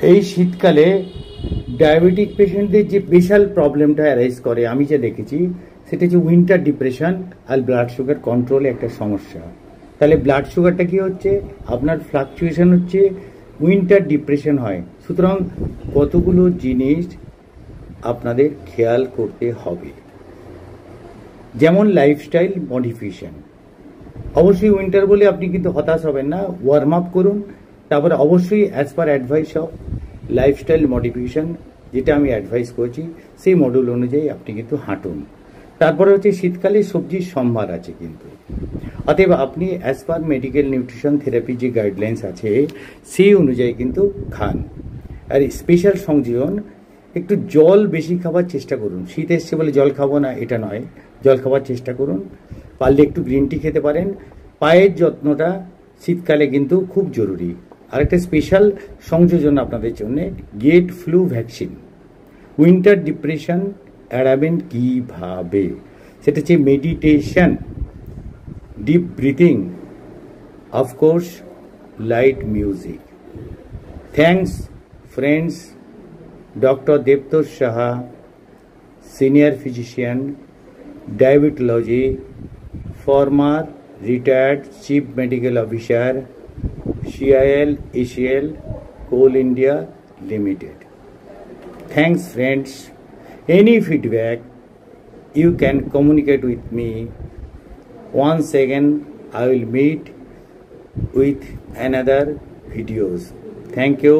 এই শীতকালে ডায়াবেটিক পেশেন্টদের যে স্পেশাল প্রবলেমটা অ্যারাইজ করে আমি যা দেখেছি সেটা হচ্ছে উইন্টার ডিপ্রেশন আর ব্লাড সুগার কন্ট্রোলে একটা সমস্যা। তাহলে ব্লাড সুগারটা কি হচ্ছে, আপনার ফ্লাকচুয়েশন হচ্ছে, উইন্টার ডিপ্রেশন হয়। সুতরাং কতগুলো জিনিস আপনাদের খেয়াল করতে হবে, যেমন লাইফস্টাইল মডিফিকেশন। অবশ্যই উইন্টার বলে আপনি কিন্তু হতাশ হবেন না, ওয়ার্ম আপ করুন। তারপরে অবশ্যই as per advice of lifestyle modification, যেটা আমি অ্যাডভাইস করেছি সেই মডিউল অনুযায়ী আপনি কিন্তু হাঁটুন। তারপরে হচ্ছে শীতকালে সবজির সম্ভার আছে কিন্তু, অতএব আপনি as per medical nutrition therapy যে গাইডলাইন্স আছে সেই অনুযায়ী কিন্তু খান। আর স্পেশাল সংযোজন, একটু জল বেশি খাবার চেষ্টা করুন। শীত এসছে বলে জল খাবো না এটা নয়, জল খাবার চেষ্টা করুন। পারলে একটু গ্রিন টি খেতে পারেন। পায়ের যত্নটা শীতকালে কিন্তু খুব জরুরি। আরেকটা স্পেশাল সংযোজন আপনাদের জন্য, get flu vaccine. Winter depression এড়াবেন কীভাবে, সেটা হচ্ছে meditation, deep breathing, of course light music. Thanks friends, doctor Debtosh Saha, senior physician, diabetology, former retired Chief Medical Officer, CIL ACL Coal India Limited. Thanks friends. Any feedback you can communicate with me. Once again I will meet with another videos. Thank you.